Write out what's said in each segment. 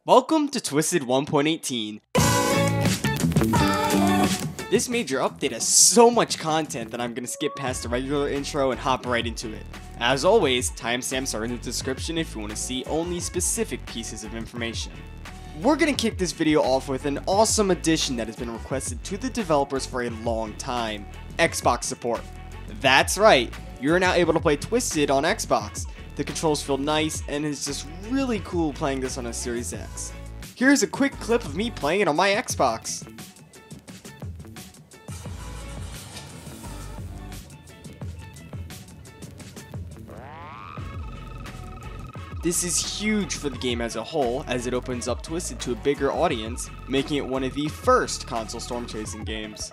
Welcome to Twisted 1.18. This major update has so much content that I'm gonna skip past the regular intro and hop right into it. As always, timestamps are in the description if you want to see only specific pieces of information. We're gonna kick this video off with an awesome addition that has been requested to the developers for a long time: Xbox support. That's right, you're now able to play Twisted on Xbox. The controls feel nice, and it's just really cool playing this on a Series X. Here's a quick clip of me playing it on my Xbox. This is huge for the game as a whole, as it opens up Twisted to a bigger audience, making it one of the first console storm chasing games.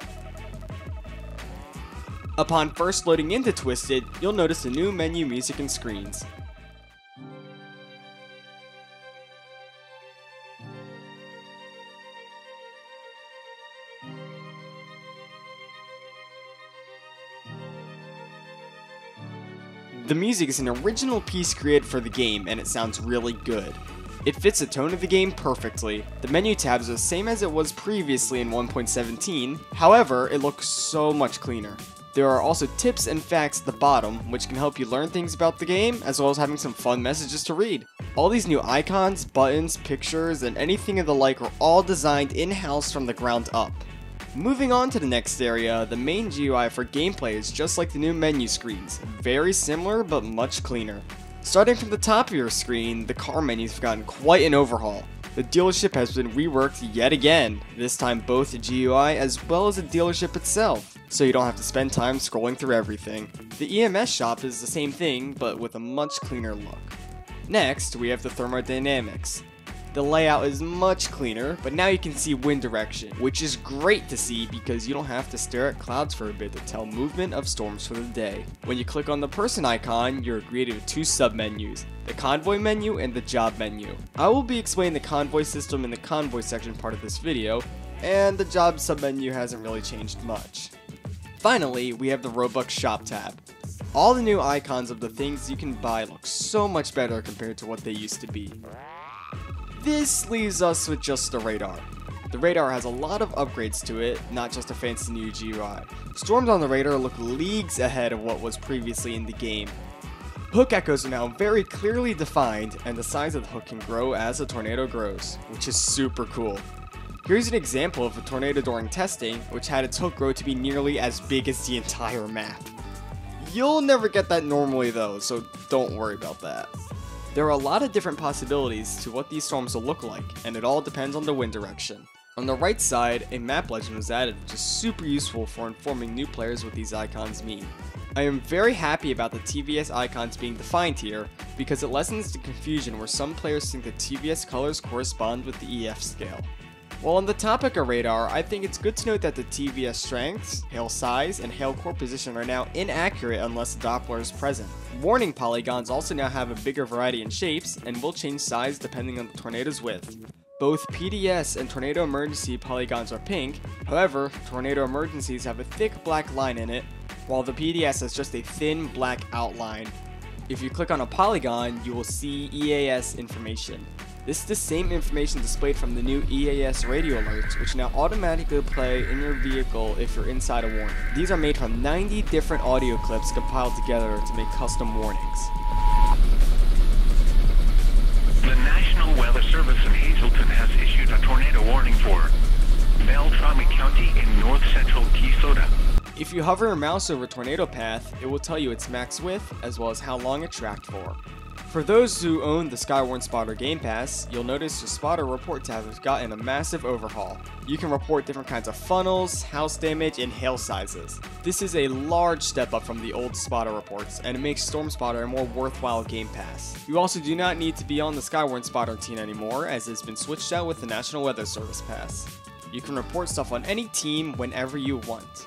Upon first loading into Twisted, you'll notice a new menu, music, and screens. The music is an original piece created for the game, and it sounds really good. It fits the tone of the game perfectly. The menu tabs are the same as it was previously in 1.17, however, it looks so much cleaner. There are also tips and facts at the bottom, which can help you learn things about the game, as well as having some fun messages to read. All these new icons, buttons, pictures, and anything of the like are all designed in-house from the ground up. Moving on to the next area, the main GUI for gameplay is just like the new menu screens, very similar but much cleaner. Starting from the top of your screen, the car menus have gotten quite an overhaul. The dealership has been reworked yet again, this time both the GUI as well as the dealership itself, so you don't have to spend time scrolling through everything. The EMS shop is the same thing, but with a much cleaner look. Next, we have the Thermodynamics. The layout is much cleaner, but now you can see wind direction, which is great to see because you don't have to stare at clouds for a bit to tell movement of storms for the day. When you click on the person icon, you're greeted with two submenus, the Convoy menu and the Job menu. I will be explaining the Convoy system in the Convoy section part of this video, and the Job submenu hasn't really changed much. Finally, we have the Robux shop tab. All the new icons of the things you can buy look so much better compared to what they used to be. This leaves us with just the radar. The radar has a lot of upgrades to it, not just a fancy new GUI. Storms on the radar look leagues ahead of what was previously in the game. Hook echoes are now very clearly defined, and the size of the hook can grow as the tornado grows, which is super cool. Here's an example of a tornado during testing, which had its hook grow to be nearly as big as the entire map. You'll never get that normally though, so don't worry about that. There are a lot of different possibilities to what these storms will look like, and it all depends on the wind direction. On the right side, a map legend was added, which is super useful for informing new players what these icons mean. I am very happy about the TVS icons being defined here, because it lessens the confusion where some players think the TVS colors correspond with the EF scale. While on the topic of radar, I think it's good to note that the TVS strengths, hail size, and hail core position are now inaccurate unless the Doppler is present. Warning polygons also now have a bigger variety in shapes, and will change size depending on the tornado's width. Both PDS and Tornado Emergency polygons are pink, however, Tornado Emergencies have a thick black line in it, while the PDS has just a thin black outline. If you click on a polygon, you will see EAS information. This is the same information displayed from the new EAS radio alerts, which now automatically play in your vehicle if you're inside a warning. These are made from 90 different audio clips compiled together to make custom warnings. The National Weather Service in Hazelton has issued a tornado warning for Beltrami County in north-central Minnesota. If you hover your mouse over a tornado path, it will tell you its max width, as well as how long it tracked for. For those who own the Skywarn Spotter Gamepass, you'll notice your Spotter Report tab has gotten a massive overhaul. You can report different kinds of funnels, house damage, and hail sizes. This is a large step up from the old Spotter reports, and it makes Storm Spotter a more worthwhile game pass. You also do not need to be on the Skywarn Spotter team anymore, as it's been switched out with the National Weather Service Pass. You can report stuff on any team whenever you want.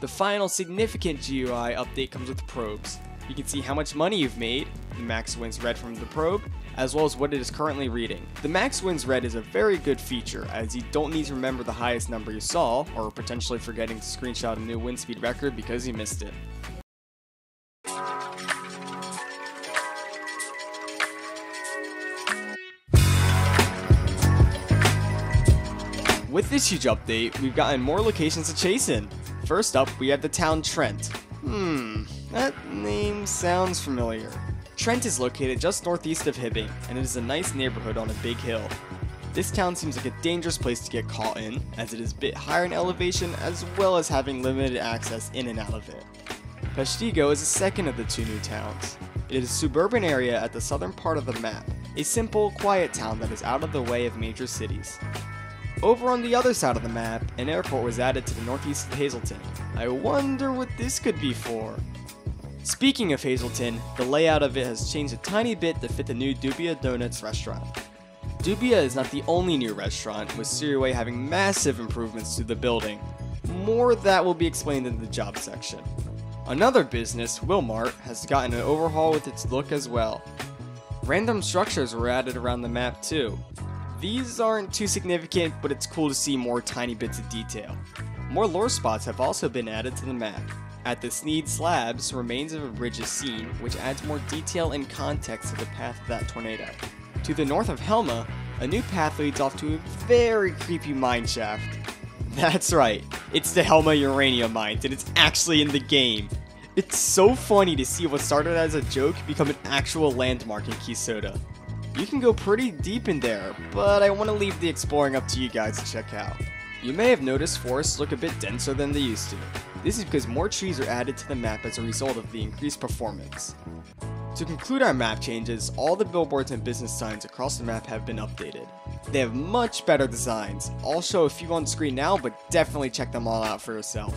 The final significant GUI update comes with probes. You can see how much money you've made, the max wins read from the probe, as well as what it is currently reading. The max wins read is a very good feature, as you don't need to remember the highest number you saw, or potentially forgetting to screenshot a new wind speed record because you missed it. With this huge update, we've gotten more locations to chase in. First up, we have the town Trent. That name sounds familiar. Trent is located just northeast of Hibbing, and it is a nice neighborhood on a big hill. This town seems like a dangerous place to get caught in, as it is a bit higher in elevation as well as having limited access in and out of it. Peshtigo is the second of the two new towns. It is a suburban area at the southern part of the map, a simple, quiet town that is out of the way of major cities. Over on the other side of the map, an airport was added to the northeast of Hazelton. I wonder what this could be for. Speaking of Hazelton, the layout of it has changed a tiny bit to fit the new Dubia Donuts restaurant. Dubia is not the only new restaurant, with Siriway having massive improvements to the building. More of that will be explained in the job section. Another business, Willmart, has gotten an overhaul with its look as well. Random structures were added around the map too. These aren't too significant, but it's cool to see more tiny bits of detail. More lore spots have also been added to the map. At the Sneed slabs, remains of a bridge is seen, which adds more detail and context to the path of that tornado. To the north of Helma, a new path leads off to a very creepy mine shaft. That's right, it's the Helma Uranium mines, and it's actually in the game. It's so funny to see what started as a joke become an actual landmark in Keysota. You can go pretty deep in there, but I want to leave the exploring up to you guys to check out. You may have noticed forests look a bit denser than they used to. This is because more trees are added to the map as a result of the increased performance. To conclude our map changes, all the billboards and business signs across the map have been updated. They have much better designs. I'll show a few on screen now, but definitely check them all out for yourself.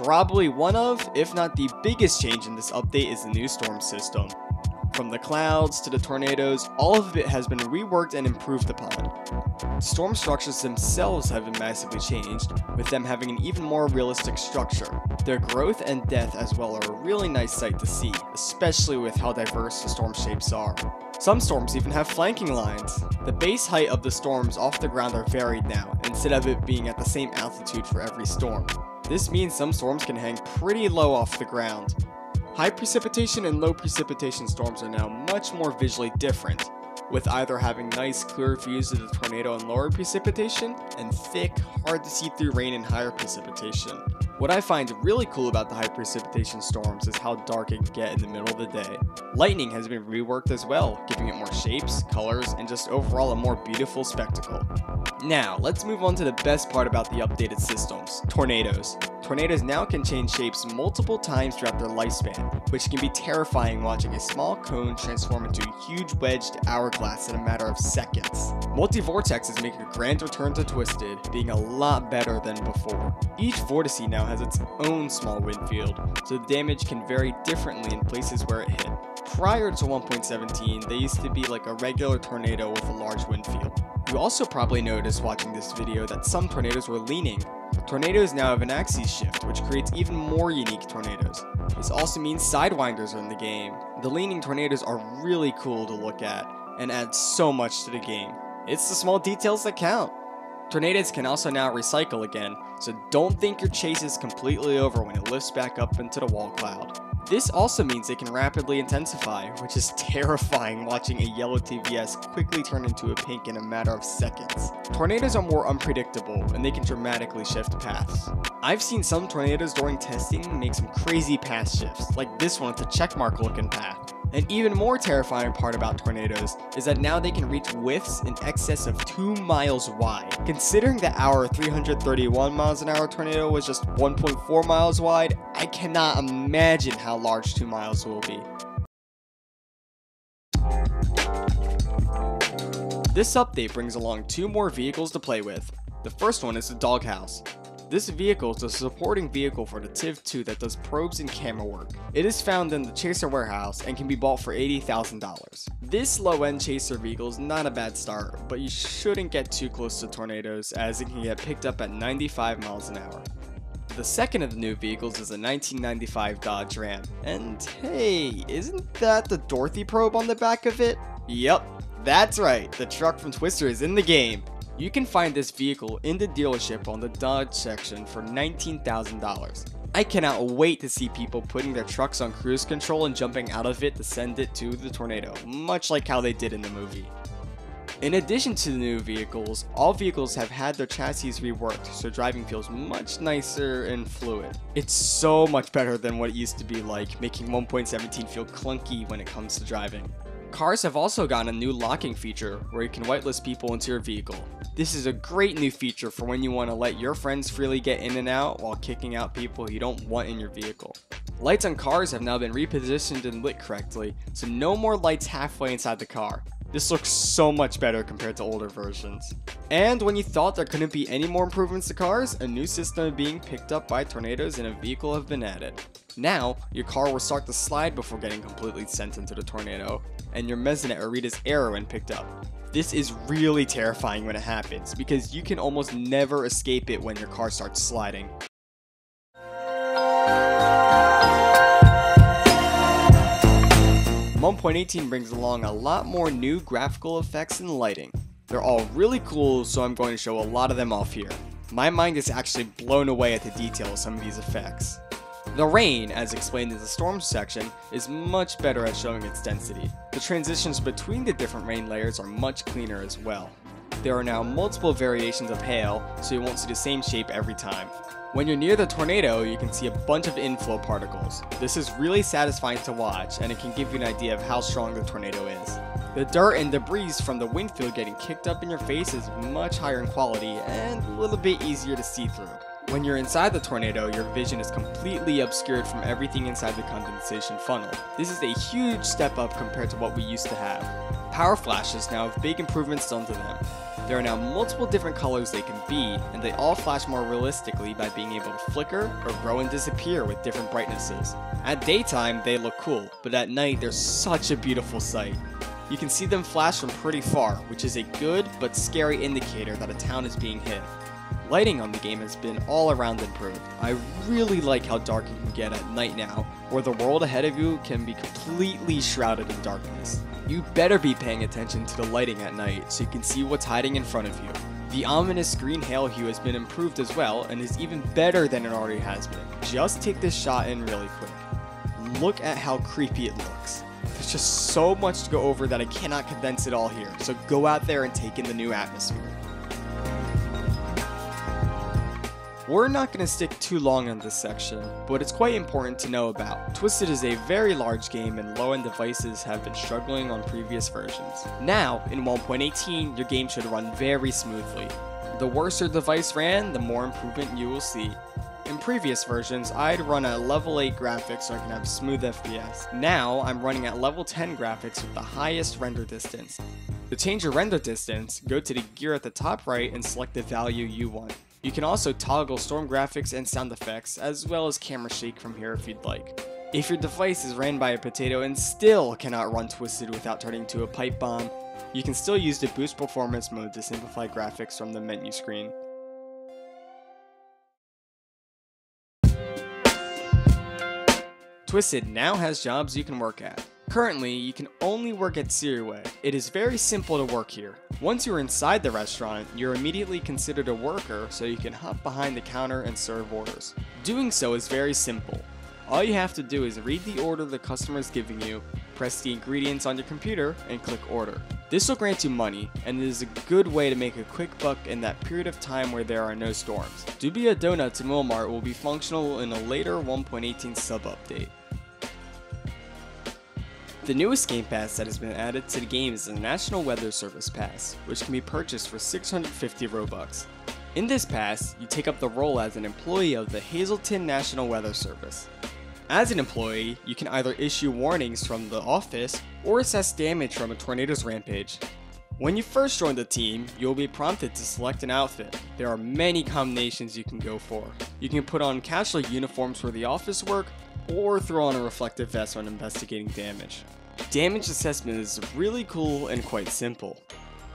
Probably one of, if not the biggest change in this update is the new storm system. From the clouds to the tornadoes, all of it has been reworked and improved upon. Storm structures themselves have been massively changed, with them having an even more realistic structure. Their growth and death as well are a really nice sight to see, especially with how diverse the storm shapes are. Some storms even have flanking lines. The base height of the storms off the ground are varied now, instead of it being at the same altitude for every storm. This means some storms can hang pretty low off the ground. High precipitation and low precipitation storms are now much more visually different, with either having nice clear views of the tornado and lower precipitation, and thick, hard to see through rain and higher precipitation. What I find really cool about the high precipitation storms is how dark it can get in the middle of the day. Lightning has been reworked as well, giving it more shapes, colors, and just overall a more beautiful spectacle. Now, let's move on to the best part about the updated systems, tornadoes. Tornadoes now can change shapes multiple times throughout their lifespan, which can be terrifying watching a small cone transform into a huge wedged hourglass in a matter of seconds. Multivortexes make a grand return to Twisted, being a lot better than before. Each vortice now has its own small wind field, so the damage can vary differently in places where it hit. Prior to 1.17, they used to be like a regular tornado with a large wind field. You also probably noticed watching this video that some tornadoes were leaning. Tornadoes now have an axis shift, which creates even more unique tornadoes. This also means sidewinders are in the game. The leaning tornadoes are really cool to look at, and add so much to the game. It's the small details that count. Tornadoes can also now recycle again, so don't think your chase is completely over when it lifts back up into the wall cloud. This also means they can rapidly intensify, which is terrifying watching a yellow TVS quickly turn into a pink in a matter of seconds. Tornadoes are more unpredictable, and they can dramatically shift paths. I've seen some tornadoes during testing make some crazy path shifts, like this one with the checkmark looking path. An even more terrifying part about tornadoes is that now they can reach widths in excess of 2 miles wide. Considering that our 331 miles an hour tornado was just 1.4 miles wide, I cannot imagine how large 2 miles will be. This update brings along 2 more vehicles to play with. The first one is the Doghouse. This vehicle is a supporting vehicle for the TIV-2 that does probes and camera work. It is found in the Chaser warehouse and can be bought for $80,000. This low-end Chaser vehicle is not a bad start, but you shouldn't get too close to tornadoes as it can get picked up at 95 miles an hour. The second of the new vehicles is a 1995 Dodge Ram. And hey, isn't that the Dorothy probe on the back of it? Yep, that's right, the truck from Twister is in the game. You can find this vehicle in the dealership on the Dodge section for $19,000. I cannot wait to see people putting their trucks on cruise control and jumping out of it to send it to the tornado, much like how they did in the movie. In addition to the new vehicles, all vehicles have had their chassis reworked, so driving feels much nicer and fluid. It's so much better than what it used to be like, making 1.17 feel clunky when it comes to driving. Cars have also gotten a new locking feature where you can whitelist people into your vehicle. This is a great new feature for when you want to let your friends freely get in and out while kicking out people you don't want in your vehicle. Lights on cars have now been repositioned and lit correctly, so no more lights halfway inside the car. This looks so much better compared to older versions. And when you thought there couldn't be any more improvements to cars, a new system of being picked up by tornadoes in a vehicle have been added. Now, your car will start to slide before getting completely sent into the tornado, and your mezzanette will read as error when picked up. This is really terrifying when it happens, because you can almost never escape it when your car starts sliding. .18 brings along a lot more new graphical effects and lighting. They're all really cool, so I'm going to show a lot of them off here. My mind is actually blown away at the detail of some of these effects. The rain, as explained in the storm section, is much better at showing its density. The transitions between the different rain layers are much cleaner as well. There are now multiple variations of hail, so you won't see the same shape every time. When you're near the tornado, you can see a bunch of inflow particles. This is really satisfying to watch, and it can give you an idea of how strong the tornado is. The dirt and debris from the wind field getting kicked up in your face is much higher in quality and a little bit easier to see through. When you're inside the tornado, your vision is completely obscured from everything inside the condensation funnel. This is a huge step up compared to what we used to have. Power flashes now have big improvements done to them. There are now multiple different colors they can be, and they all flash more realistically by being able to flicker or grow and disappear with different brightnesses. At daytime, they look cool, but at night they're such a beautiful sight. You can see them flash from pretty far, which is a good but scary indicator that a town is being hit. Lighting on the game has been all around improved. I really like how dark you can get at night now, where the world ahead of you can be completely shrouded in darkness. You better be paying attention to the lighting at night so you can see what's hiding in front of you. The ominous green hail hue has been improved as well and is even better than it already has been. Just take this shot in really quick. Look at how creepy it looks. There's just so much to go over that I cannot condense it all here, so go out there and take in the new atmosphere. We're not going to stick too long on this section, but it's quite important to know about. Twisted is a very large game and low-end devices have been struggling on previous versions. Now, in 1.18, your game should run very smoothly. The worse your device ran, the more improvement you will see. In previous versions, I'd run at level 8 graphics so I can have smooth FPS. Now, I'm running at level 10 graphics with the highest render distance. To change your render distance, go to the gear at the top right and select the value you want. You can also toggle storm graphics and sound effects, as well as camera shake from here if you'd like. If your device is ran by a potato and still cannot run Twisted without turning to a pipe bomb, you can still use the boost performance mode to simplify graphics from the menu screen. Twisted now has jobs you can work at. Currently, you can only work at Siriway. It is very simple to work here. Once you are inside the restaurant, you're immediately considered a worker so you can hop behind the counter and serve orders. Doing so is very simple. All you have to do is read the order the customer is giving you, press the ingredients on your computer, and click order. This will grant you money, and it is a good way to make a quick buck in that period of time where there are no storms. Dubia donuts in Willmart will be functional in a later 1.18 sub update. The newest Game Pass that has been added to the game is the National Weather Service Pass, which can be purchased for 650 Robux. In this pass, you take up the role as an employee of the Hazelton National Weather Service. As an employee, you can either issue warnings from the office or assess damage from a tornado's rampage. When you first join the team, you'll be prompted to select an outfit. There are many combinations you can go for. You can put on casual uniforms for the office work, or throw on a reflective vest when investigating damage. Damage assessment is really cool and quite simple.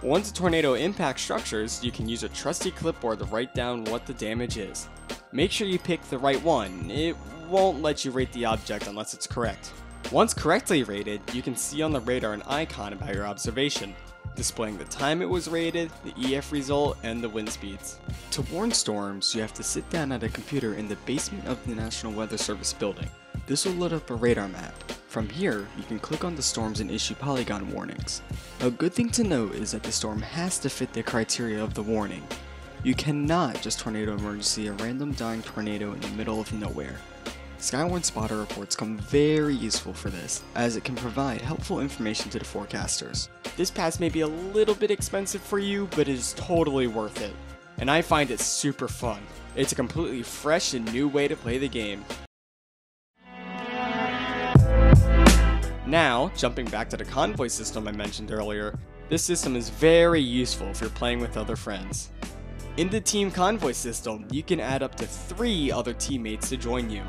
Once a tornado impacts structures, you can use a trusty clipboard to write down what the damage is. Make sure you pick the right one. It won't let you rate the object unless it's correct. Once correctly rated, you can see on the radar an icon about your observation, displaying the time it was rated, the EF result, and the wind speeds. To warn storms, you have to sit down at a computer in the basement of the National Weather Service building. This will load up a radar map. From here, you can click on the storms and issue polygon warnings. A good thing to note is that the storm has to fit the criteria of the warning. You cannot just tornado emergency a random dying tornado in the middle of nowhere. Skywarn spotter reports come very useful for this, as it can provide helpful information to the forecasters. This pass may be a little bit expensive for you, but it is totally worth it. And I find it super fun. It's a completely fresh and new way to play the game. Now, jumping back to the Convoy system I mentioned earlier, this system is very useful if you're playing with other friends. In the Team Convoy system, you can add up to 3 other teammates to join you.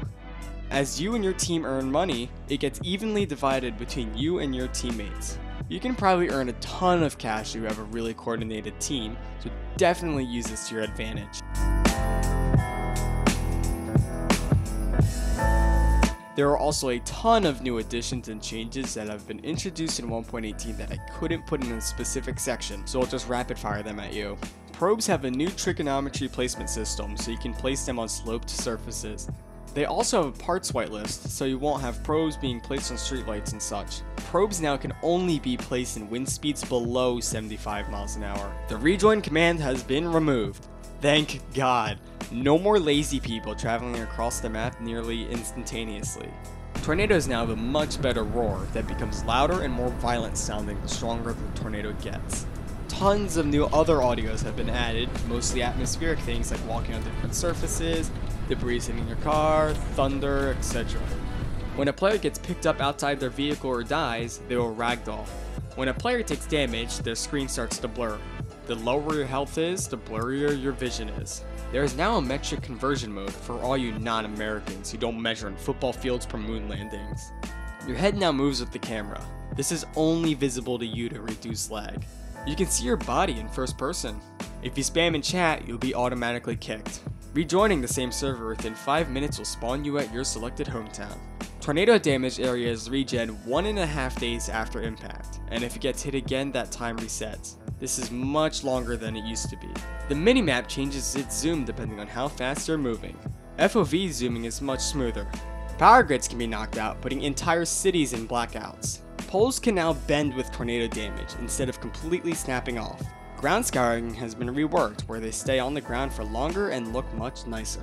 As you and your team earn money, it gets evenly divided between you and your teammates. You can probably earn a ton of cash if you have a really coordinated team, so definitely use this to your advantage. There are also a ton of new additions and changes that have been introduced in 1.18 that I couldn't put in a specific section, so I'll just rapid fire them at you. Probes have a new trigonometry placement system, so you can place them on sloped surfaces. They also have a parts whitelist, so you won't have probes being placed on streetlights and such. Probes now can only be placed in wind speeds below 75 miles an hour. The rejoin command has been removed. Thank God. No more lazy people traveling across the map nearly instantaneously. Tornadoes now have a much better roar that becomes louder and more violent sounding the stronger the tornado gets. Tons of new other audios have been added, mostly atmospheric things like walking on different surfaces, debris hitting your car, thunder, etc. When a player gets picked up outside their vehicle or dies, they will ragdoll. When a player takes damage, their screen starts to blur. The lower your health is, the blurrier your vision is. There is now a metric conversion mode for all you non-Americans who don't measure in football fields from moon landings. Your head now moves with the camera. This is only visible to you to reduce lag. You can see your body in first person. If you spam in chat, you'll be automatically kicked. Rejoining the same server within 5 minutes will spawn you at your selected hometown. Tornado damage areas regen 1.5 days after impact, and if it gets hit again, that time resets. This is much longer than it used to be. The minimap changes its zoom depending on how fast you're moving. FOV zooming is much smoother. Power grids can be knocked out, putting entire cities in blackouts. Poles can now bend with tornado damage instead of completely snapping off. Ground scouring has been reworked where they stay on the ground for longer and look much nicer.